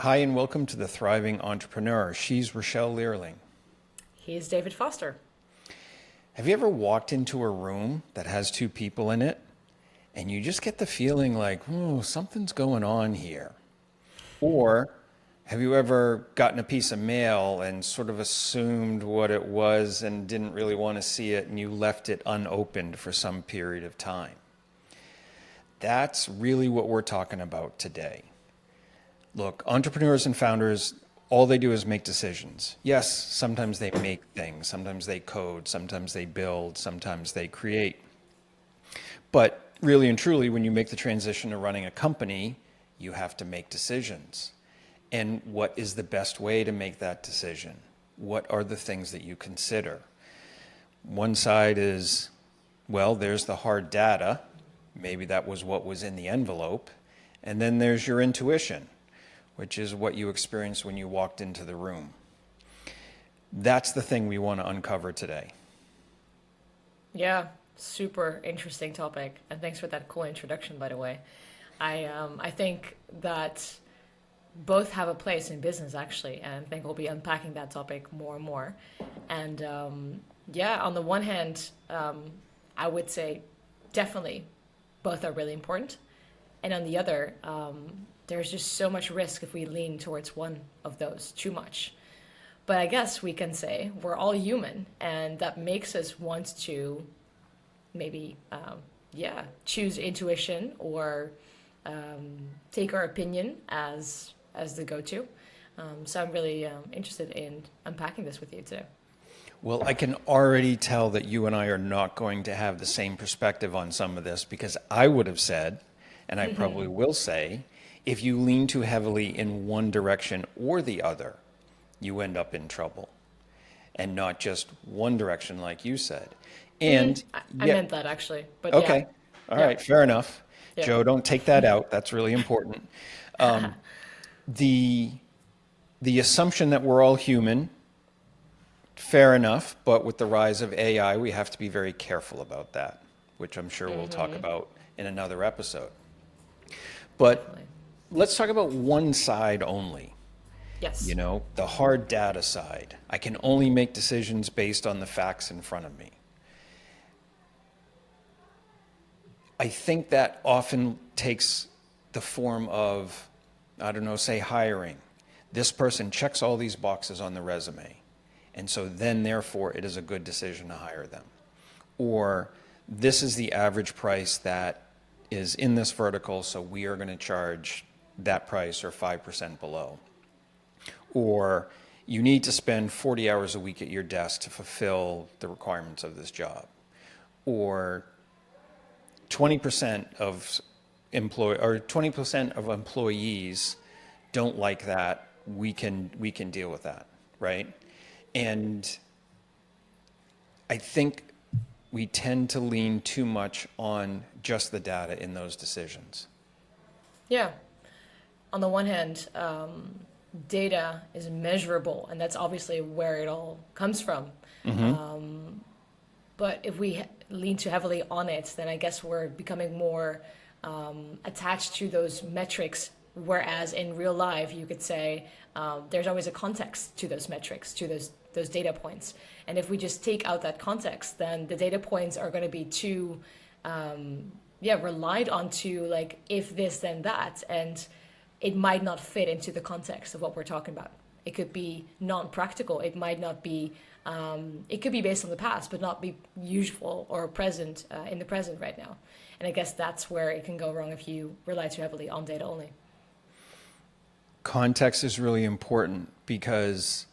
Hi, and welcome to the Thriving Entrepreneur. She's Rachelle Learling. He's David Foster. Have you ever walked into a room that has two people in it and you just get the feeling like, oh, something's going on here? Or have you ever gotten a piece of mail and sort of assumed what it was and didn't really want to see it and you left it unopened for some period of time? That's really what we're talking about today. Look, entrepreneurs and founders, all they do is make decisions. Yes, sometimes they make things, sometimes they code, sometimes they build, sometimes they create. But really and truly, when you make the transition to running a company, you have to make decisions. And what is the best way to make that decision? What are the things that you consider? One side is, well, there's the hard data. Maybe that was what was in the envelope. And then there's your intuition, which is what you experienced when you walked into the room. That's the thing we want to uncover today. Yeah, super interesting topic, and thanks for that cool introduction, by the way. I think that both have a place in business actually, and I think we'll be unpacking that topic more and more. And yeah, on the one hand, I would say definitely both are really important, and on the other, there's just so much risk if we lean towards one of those too much. But I guess we can say we're all human, and that makes us want to maybe, yeah, choose intuition or take our opinion as the go-to. So I'm really interested in unpacking this with you today. Well, I can already tell that you and I are not going to have the same perspective on some of this because I would have said, and I probably will say, if you lean too heavily in one direction or the other, you end up in trouble. And not just one direction, like you said. And I yet, meant that actually, but yeah, okay, all yeah, right, fair enough. yeah. Joe, don't take that out. That's really important. The the assumption that we're all human, fair enough, but with the rise of AI, we have to be very careful about that, which I'm sure we'll talk about in another episode. But Definitely. let's talk about one side only. You Yes. know, the hard data side. I can only make decisions based on the facts in front of me. I think that often takes the form of, I don't know, say hiring. This person checks all these boxes on the resume. And so then, therefore, it is a good decision to hire them. Or this is the average price that is in this vertical, so we are going to charge that price or 5% below. Or you need to spend 40 hours a week at your desk to fulfill the requirements of this job. Or 20% of 20% of employees don't like that. We can deal with that, right? And I think we tend to lean too much on just the data in those decisions. Yeah. On the one hand, data is measurable, and that's obviously where it all comes from. But if we lean too heavily on it, then I guess we're becoming more attached to those metrics. Whereas in real life, you could say there's always a context to those metrics, to those data points. And if we just take out that context, then the data points are going to be too, yeah, relied on to like if this then that, and it might not fit into the context of what we're talking about. It could be non-practical. It might not be. It could be based on the past, but not be useful or present in the present right now. And I guess that's where it can go wrong if you rely too heavily on data only. Context is really important because,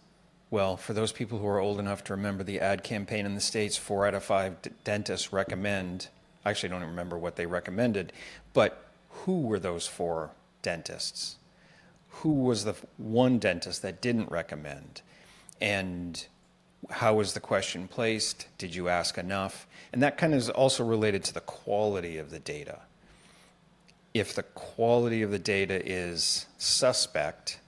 well, for those people who are old enough to remember the ad campaign in the States, 4 out of 5 dentists recommend, I actually don't remember what they recommended, but who were those 4 dentists? Who was the one dentist that didn't recommend? And how was the question placed? Did you ask enough? And that kind of is also related to the quality of the data. If the quality of the data is suspect,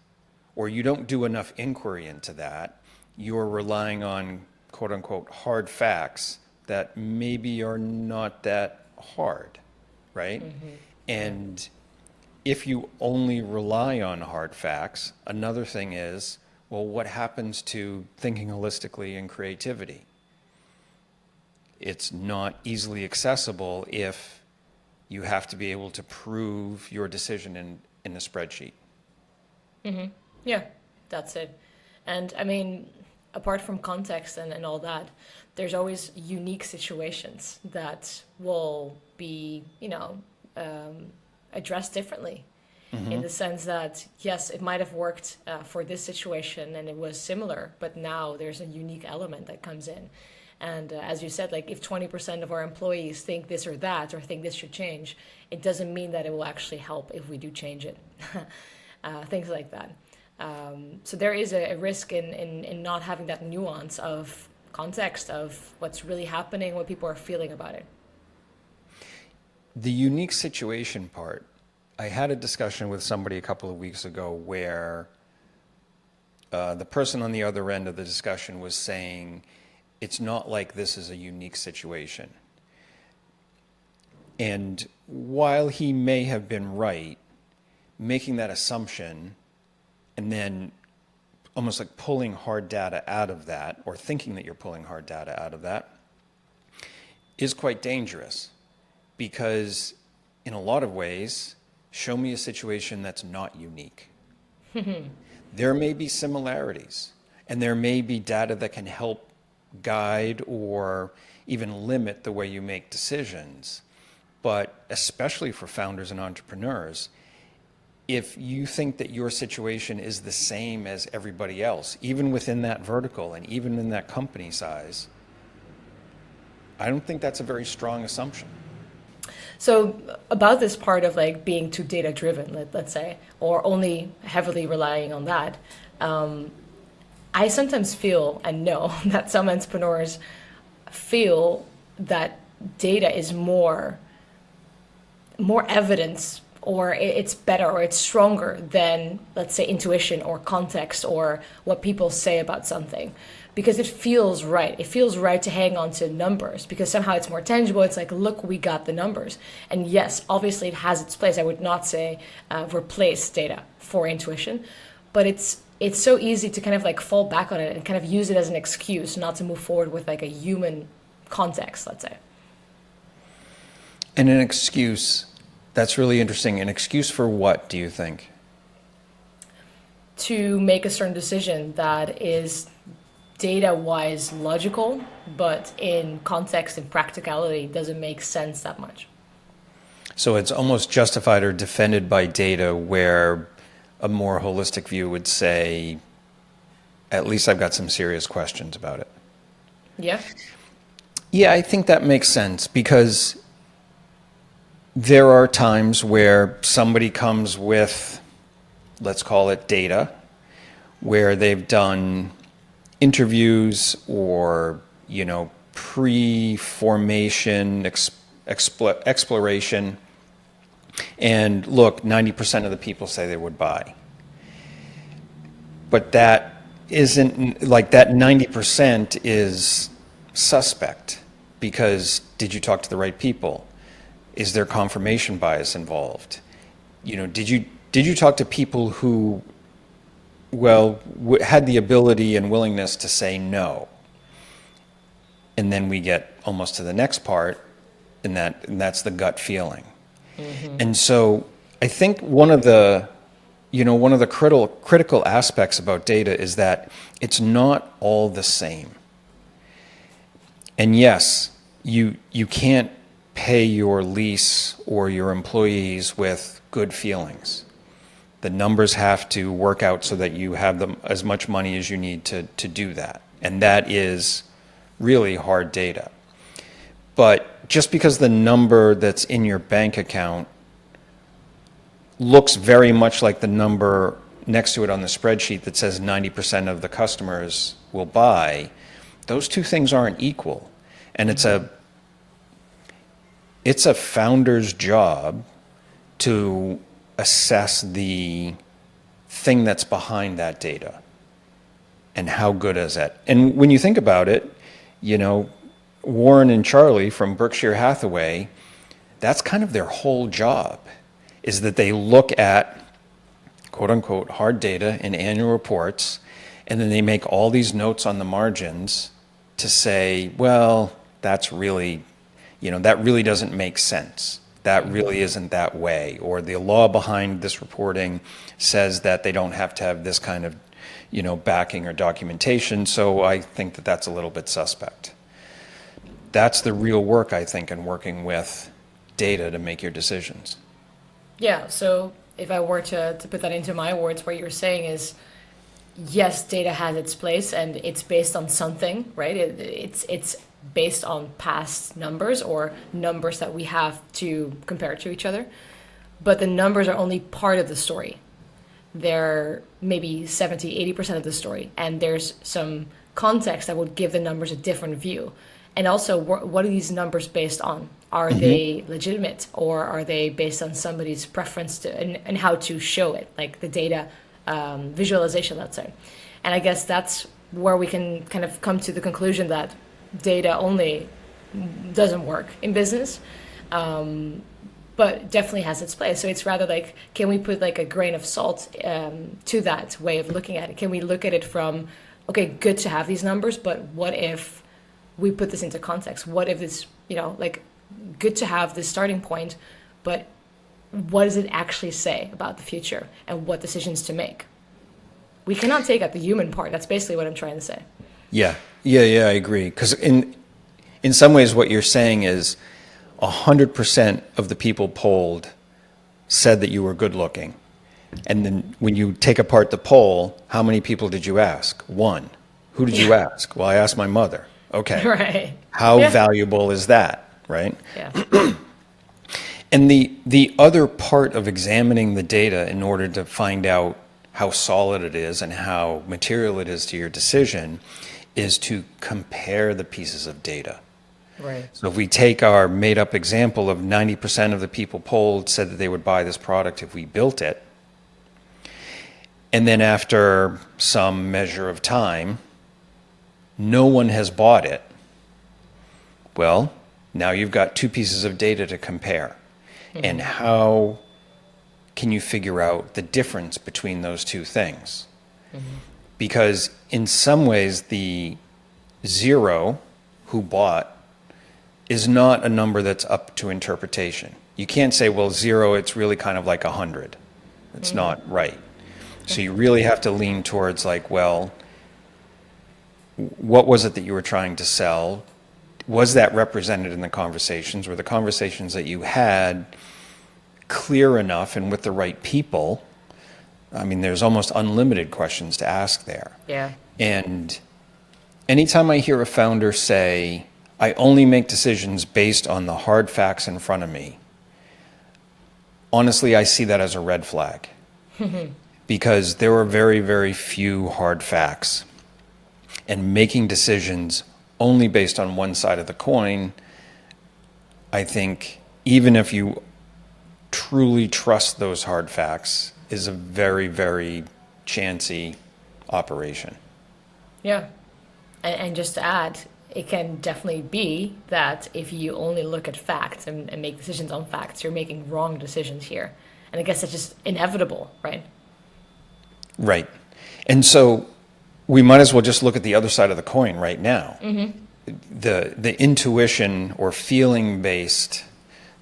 or you don't do enough inquiry into that, you're relying on quote unquote hard facts that maybe are not that hard, right? Yeah. And if you only rely on hard facts, another thing is, well, what happens to thinking holistically and creativity? It's not easily accessible if you have to be able to prove your decision in a spreadsheet. Yeah, that's it. And I mean, apart from context and all that, there's always unique situations that will be, addressed differently in the sense that, yes, it might have worked for this situation and it was similar, but now there's a unique element that comes in. And as you said, like if 20% of our employees think this or that or think this should change, it doesn't mean that it will actually help if we do change it. Things like that. So there is a risk in not having that nuance of context of what's really happening, what people are feeling about it. The unique situation part, I had a discussion with somebody a couple of weeks ago where the person on the other end of the discussion was saying, it's not like this is a unique situation. And while he may have been right, making that assumption and then almost like pulling hard data out of that, or thinking that you're pulling hard data out of that, is quite dangerous. Because in a lot of ways, show me a situation that's not unique. There may be similarities, and there may be data that can help guide or even limit the way you make decisions. But especially for founders and entrepreneurs, if you think that your situation is the same as everybody else, even within that vertical and even in that company size, I don't think that's a very strong assumption. So about this part of like being too data driven, let's say, or only heavily relying on that, I sometimes feel and know that some entrepreneurs feel that data is more evidence, or it's better or it's stronger than, let's say, intuition or context or what people say about something, because it feels right. It feels right to hang on to numbers because somehow it's more tangible. It's like, look, we got the numbers. And yes, obviously it has its place. I would not say replace data for intuition, but it's so easy to kind of like fall back on it and kind of use it as an excuse not to move forward with like a human context, let's say. And an excuse, that's really interesting. An excuse for what, do you think? To make a certain decision that is data-wise logical, but in context and practicality doesn't make sense that much. So it's almost justified or defended by data, where a more holistic view would say, at least I've got some serious questions about it. Yeah. Yeah, I think that makes sense, because there are times where somebody comes with, let's call it data, where they've done interviews or, pre-formation exploration, and look, 90% of the people say they would buy. But that isn't, like, that 90% is suspect, because did you talk to the right people? Is there confirmation bias involved? Did you talk to people who, had the ability and willingness to say no? And then we get almost to the next part, and that's the gut feeling. Mm-hmm. And so I think one of the critical aspects about data is that it's not all the same. And yes, you can't pay your lease or your employees with good feelings. The numbers have to work out so that you have as much money as you need to do that. And that is really hard data. But just because the number that's in your bank account looks very much like the number next to it on the spreadsheet that says 90% of the customers will buy, those two things aren't equal. And it's a founder's job to assess the thing that's behind that data and how good is it. And when you think about it, Warren and Charlie from Berkshire Hathaway, that's kind of their whole job, is that they look at quote unquote hard data in annual reports, and then they make all these notes on the margins to say, well, that's really, that really doesn't make sense. That really isn't that way. Or the law behind this reporting says that they don't have to have this kind of, backing or documentation. So I think that that's a little bit suspect. That's the real work, I think, in working with data to make your decisions. Yeah, so if I were to put that into my words, what you're saying is, yes, data has its place and it's based on something, right? It's based on past numbers or numbers that we have to compare to each other. But the numbers are only part of the story. They're maybe 70, 80% of the story. And there's some context that would give the numbers a different view. And also, what are these numbers based on? Are they legitimate, or are they based on somebody's preference to and how to show it, like the data visualization, let's say? And I guess that's where we can kind of come to the conclusion that data only doesn't work in business, but definitely has its place. So it's rather like, can we put like a grain of salt to that way of looking at it? Can we look at it from, okay, good to have these numbers, but what if we put this into context? What if it's, like good to have this starting point, but what does it actually say about the future and what decisions to make? We cannot take out the human part. That's basically what I'm trying to say. Yeah, I agree. Because in some ways, what you're saying is 100% of the people polled said that you were good looking. And then when you take apart the poll, how many people did you ask? One. Who did you ask? Well, I asked my mother. Okay. Right. How valuable is that, right? Yeah. And the other part of examining the data in order to find out how solid it is and how material it is to your decision is to compare the pieces of data. Right. So if we take our made-up example of 90% of the people polled said that they would buy this product if we built it, and then after some measure of time, no one has bought it, well, now you've got two pieces of data to compare. And how can you figure out the difference between those two things? Because in some ways, the zero who bought is not a number that's up to interpretation. You can't say, well, zero, it's really kind of like 100. It's not right. So you really have to lean towards like, well, what was it that you were trying to sell? Was that represented in the conversations? Were the conversations that you had clear enough and with the right people? I mean, there's almost unlimited questions to ask there. Yeah. And anytime I hear a founder say, I only make decisions based on the hard facts in front of me, honestly, I see that as a red flag. Because there are very, very few hard facts. And making decisions only based on one side of the coin, I think, even if you truly trust those hard facts, is a very, very chancy operation. Yeah. And just to add, it can definitely be that if you only look at facts and make decisions on facts, you're making wrong decisions here. And I guess it's just inevitable, right? Right. And so we might as well just look at the other side of the coin right now. The intuition or feeling-based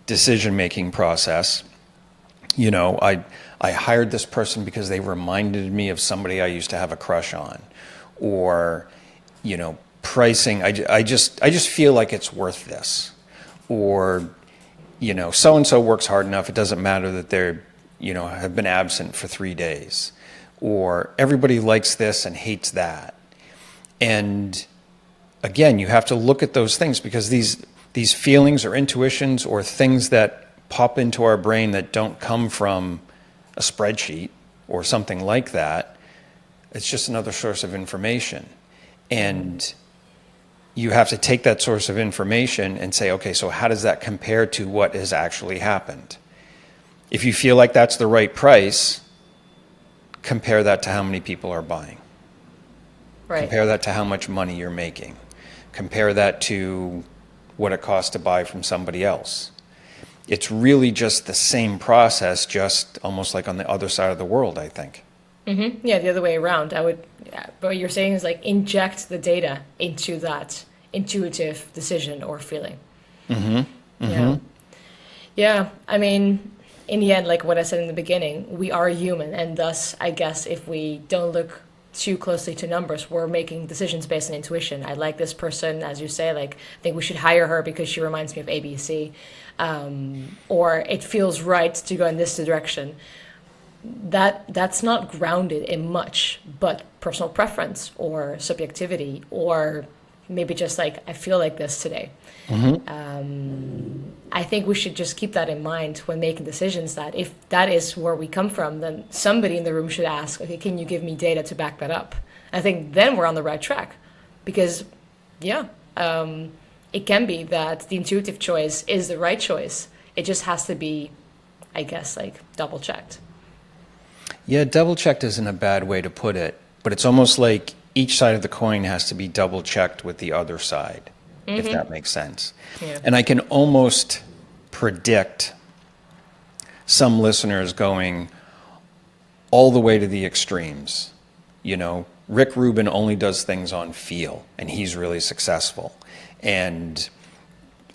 decision-making process. I hired this person because they reminded me of somebody I used to have a crush on. Or, pricing, I just feel like it's worth this. Or, so-and-so works hard enough, it doesn't matter that they're, have been absent for 3 days. Or everybody likes this and hates that. And again, you have to look at those things because these feelings or intuitions or things that pop into our brain that don't come from a spreadsheet or something like that, it's just another source of information. And you have to take that source of information and say, okay, so how does that compare to what has actually happened? If you feel like that's the right price, compare that to how many people are buying. Right. Compare that to how much money you're making. Compare that to what it costs to buy from somebody else. It's really just the same process, just almost like on the other side of the world, I think. Yeah, the other way around. I would, yeah, but what you're saying is like inject the data into that intuitive decision or feeling. Yeah. Yeah. I mean, in the end, like what I said in the beginning, we are human. And thus, I guess if we don't look too closely to numbers, we're making decisions based on intuition. I like this person, as you say, like, I think we should hire her because she reminds me of ABC. Or it feels right to go in this direction. That's not grounded in much but personal preference or subjectivity or maybe just like I feel like this today. I think we should just keep that in mind when making decisions, that if that is where we come from, then somebody in the room should ask, okay, can you give me data to back that up? I think then we're on the right track because yeah, it can be that the intuitive choice is the right choice. It just has to be, I guess, like double checked. Yeah, double checked isn't a bad way to put it, but it's almost like each side of the coin has to be double checked with the other side, if that makes sense. Yeah. And I can almost predict some listeners going all the way to the extremes. You know, Rick Rubin only does things on feel, and he's really successful. And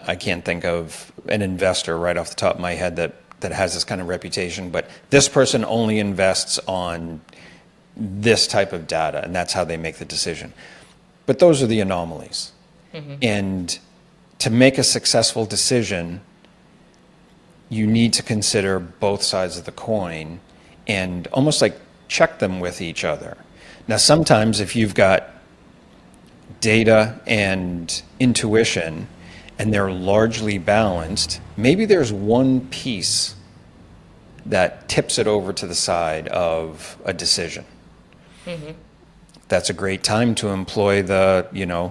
I can't think of an investor right off the top of my head that has this kind of reputation, but this person only invests on this type of data, and that's how they make the decision. But those are the anomalies. And to make a successful decision, you need to consider both sides of the coin and almost like check them with each other. Now, sometimes if you've got data and intuition and they're largely balanced, maybe there's one piece that tips it over to the side of a decision. That's a great time to employ the,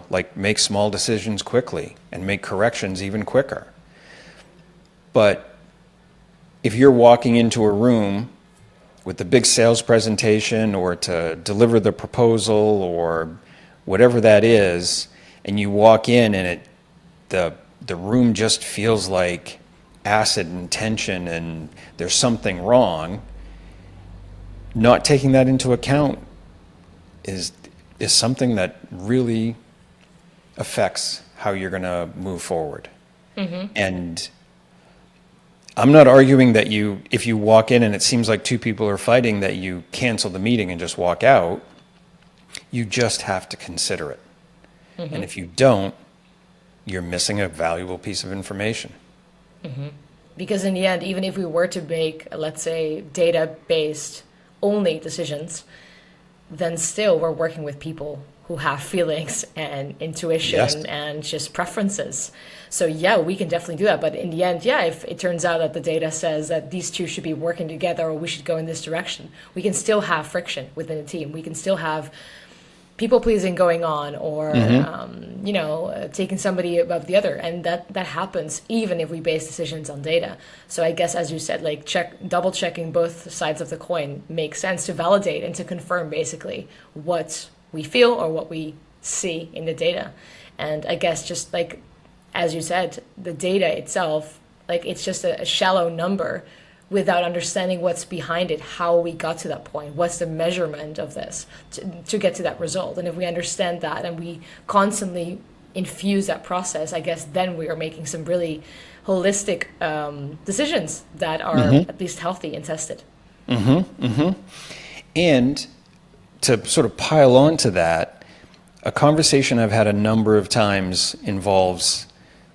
like make small decisions quickly and make corrections even quicker. But if you're walking into a room with the big sales presentation or to deliver the proposal or whatever that is, and you walk in and the room just feels like acid and tension and there's something wrong, not taking that into account is something that really affects how you're going to move forward. And I'm not arguing that if you walk in and it seems like two people are fighting, that you cancel the meeting and just walk out. You just have to consider it. And if you don't, you're missing a valuable piece of information. Because in the end, even if we were to make, let's say, data-based only decisions, then still we're working with people who have feelings and intuition Yes. and just preferences. So yeah, we can definitely do that. But in the end, yeah, if it turns out that the data says that these two should be working together or we should go in this direction, we can still have friction within a team. We can still have people pleasing going on or taking somebody above the other, and that happens even if we base decisions on data. So I guess, as you said, like double checking both sides of the coin makes sense to validate and to confirm basically what we feel or what we see in the data. And I guess just like as you said, the data itself, like it's just a shallow number without understanding what's behind it, how we got to that point, what's the measurement of this to get to that result. And if we understand that and we constantly infuse that process, I guess then we are making some really holistic decisions that are at least healthy and tested. And to sort of pile on to that, a conversation I've had a number of times involves,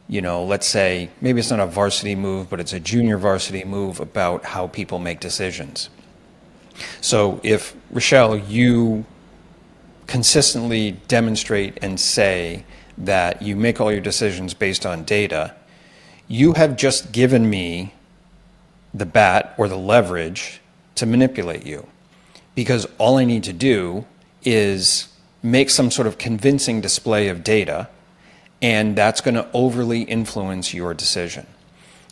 let's say, maybe it's not a varsity move, but it's a junior varsity move about how people make decisions. So if, Rachelle, you consistently demonstrate and say that you make all your decisions based on data, you have just given me the bat or the leverage to manipulate you. Because all I need to do is make some sort of convincing display of data, and that's going to overly influence your decision.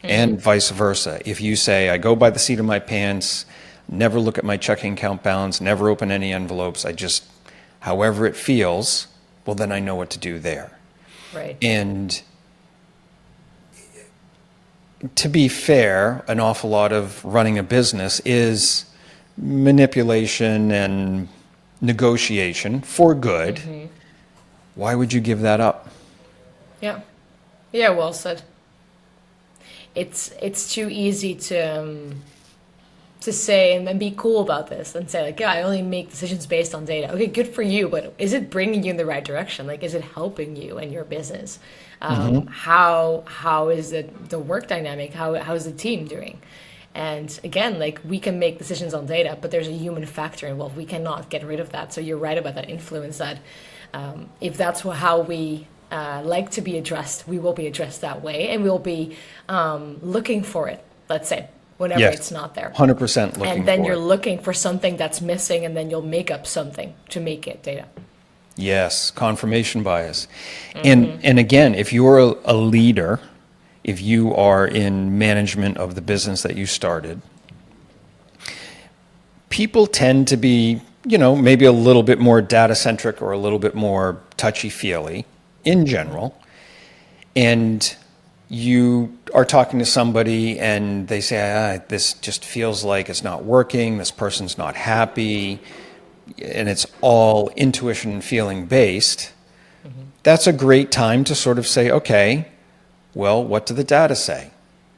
And vice versa. If you say, I go by the seat of my pants, never look at my checking account balance, never open any envelopes, I just, however it feels, well, then I know what to do there. Right. And to be fair, an awful lot of running a business is manipulation and negotiation for good. Why would you give that up? Yeah. Yeah, well said. It's too easy to say and be cool about this and say like, yeah, I only make decisions based on data. Okay, good for you, but is it bringing you in the right direction? Like, is it helping you and your business? How is the work dynamic? How is the team doing? And again, like we can make decisions on data, but there's a human factor involved. We cannot get rid of that. So you're right about that influence. That if that's how we like to be addressed, we will be addressed that way, and we'll be looking for it. Let's say whenever Yes, it's not there. 100% looking And then for you're it. looking for something that's missing, and then you'll make up something to make it data. Yes, confirmation bias. And again, if you're a leader, if you are in management of the business that you started, people tend to be, maybe a little bit more data centric or a little bit more touchy feely in general. And you are talking to somebody and they say, this just feels like it's not working, this person's not happy, and it's all intuition and feeling based. That's a great time to sort of say, okay, well, what do the data say?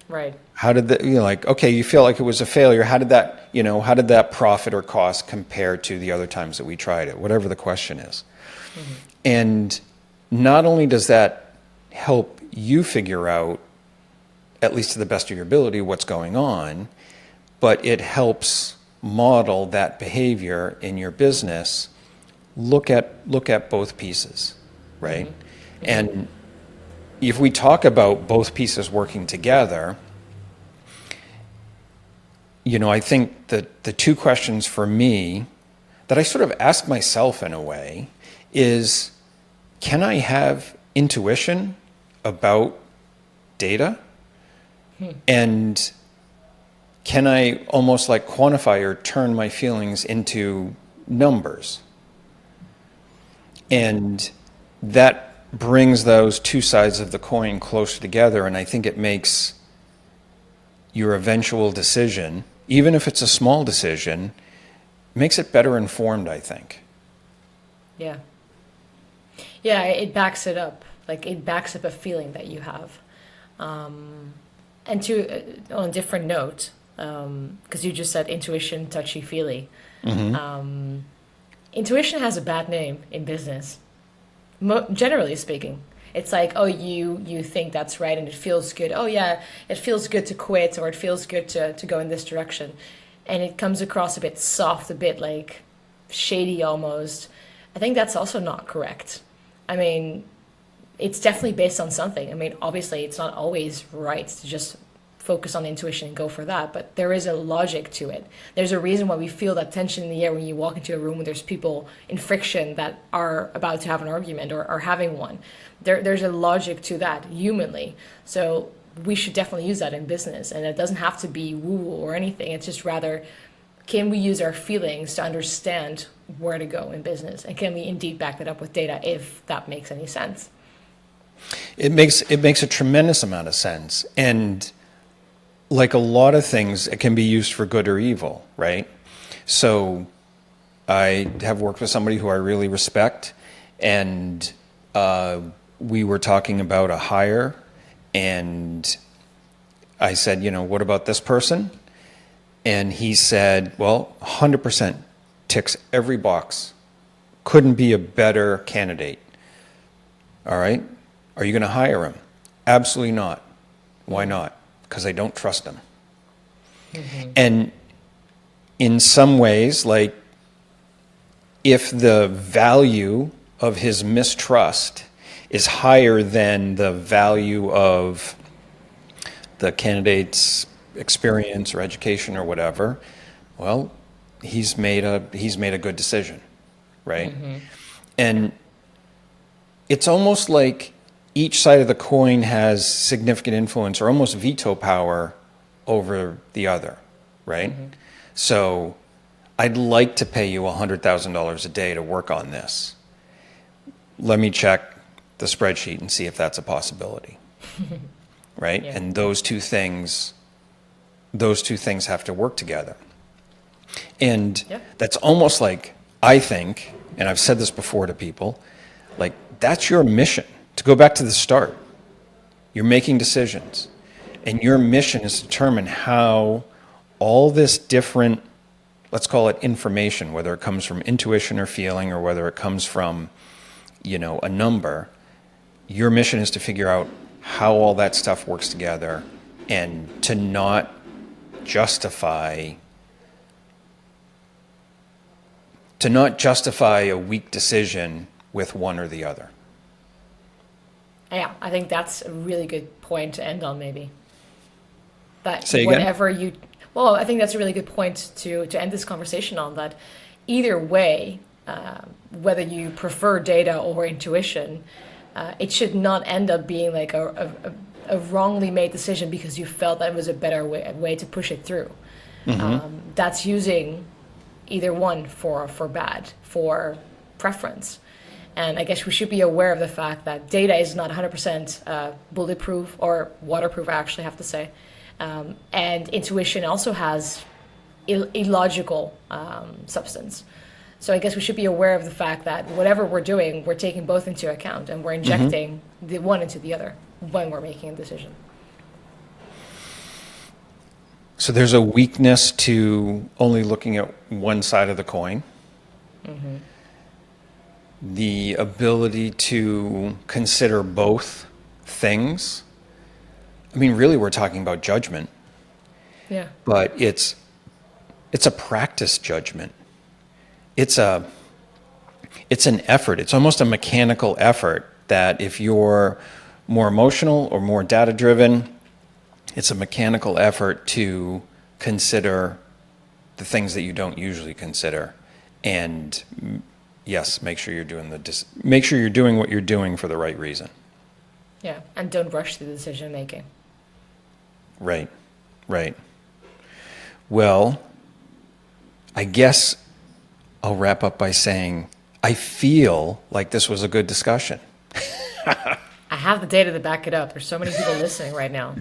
Right. How did okay, you feel like it was a failure. How did that profit or cost compare to the other times that we tried it? Whatever the question is. And not only does that help you figure out, at least to the best of your ability, what's going on, but it helps model that behavior in your business. Look at both pieces, right? And if we talk about both pieces working together, I think that the two questions for me that I sort of ask myself in a way is, can I have intuition about data? And can I almost like quantify or turn my feelings into numbers? And that brings those two sides of the coin closer together, and I think it makes your eventual decision, even if it's a small decision, makes it better informed, I think. Yeah. Yeah, it backs it up. Like it backs up a feeling that you have. And on a different note, because you just said intuition, touchy feely. Intuition has a bad name in business. Generally speaking, it's like, oh, you think that's right and it feels good. Oh yeah, it feels good to quit, or it feels good to go in this direction, and it comes across a bit soft, a bit like shady almost. I think that's also not correct. I mean, it's definitely based on something. I mean, obviously, it's not always right to just focus on intuition and go for that, but there is a logic to it. There's a reason why we feel that tension in the air when you walk into a room where there's people in friction that are about to have an argument or are having one. There's a logic to that humanly. So we should definitely use that in business, and it doesn't have to be woo-woo or anything. It's just rather, can we use our feelings to understand where to go in business, and can we indeed back that up with data if that makes any sense? It makes a tremendous amount of sense. And like a lot of things, it can be used for good or evil, right? So I have worked with somebody who I really respect, and we were talking about a hire, and I said, what about this person? And he said, well, 100% ticks every box. Couldn't be a better candidate. All right. Are you going to hire him? Absolutely not. Why not? Because I don't trust him. And in some ways, like, if the value of his mistrust is higher than the value of the candidate's experience or education or whatever, well, he's made a good decision, right? And it's almost like each side of the coin has significant influence or almost veto power over the other, right? So I'd like to pay you $100,000 a day to work on this. Let me check the spreadsheet and see if that's a possibility. right? Yeah. And those two things have to work together. And Yeah. that's almost like, I think, and I've said this before to people, like that's your mission. To go back to the start, you're making decisions, and your mission is to determine how all this different, let's call it information, whether it comes from intuition or feeling, or whether it comes from, a number, your mission is to figure out how all that stuff works together and to not justify a weak decision with one or the other. Yeah, I think that's a really good point to end on, maybe. That Say again? whatever you, well, I think that's a really good point to end this conversation on. That either way, whether you prefer data or intuition, it should not end up being like a wrongly made decision because you felt that it was a better way to push it through. That's using either one for bad, for preference. And I guess we should be aware of the fact that data is not 100% bulletproof or waterproof, I actually have to say. And intuition also has illogical substance. So I guess we should be aware of the fact that whatever we're doing, we're taking both into account and we're injecting the one into the other when we're making a decision. So there's a weakness to only looking at one side of the coin. The ability to consider both things. I mean, really, we're talking about judgment, Yeah. but it's a practice judgment. It's an effort. It's almost a mechanical effort that if you're more emotional or more data driven, it's a mechanical effort to consider the things that you don't usually consider. And yes, make sure you're doing what you're doing for the right reason. Yeah. And don't rush the decision making. Right. Right. Well, I guess I'll wrap up by saying I feel like this was a good discussion. I have the data to back it up. There's so many people listening right now.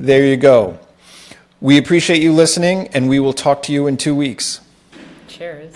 There you go. We appreciate you listening, and we will talk to you in 2 weeks. Cheers.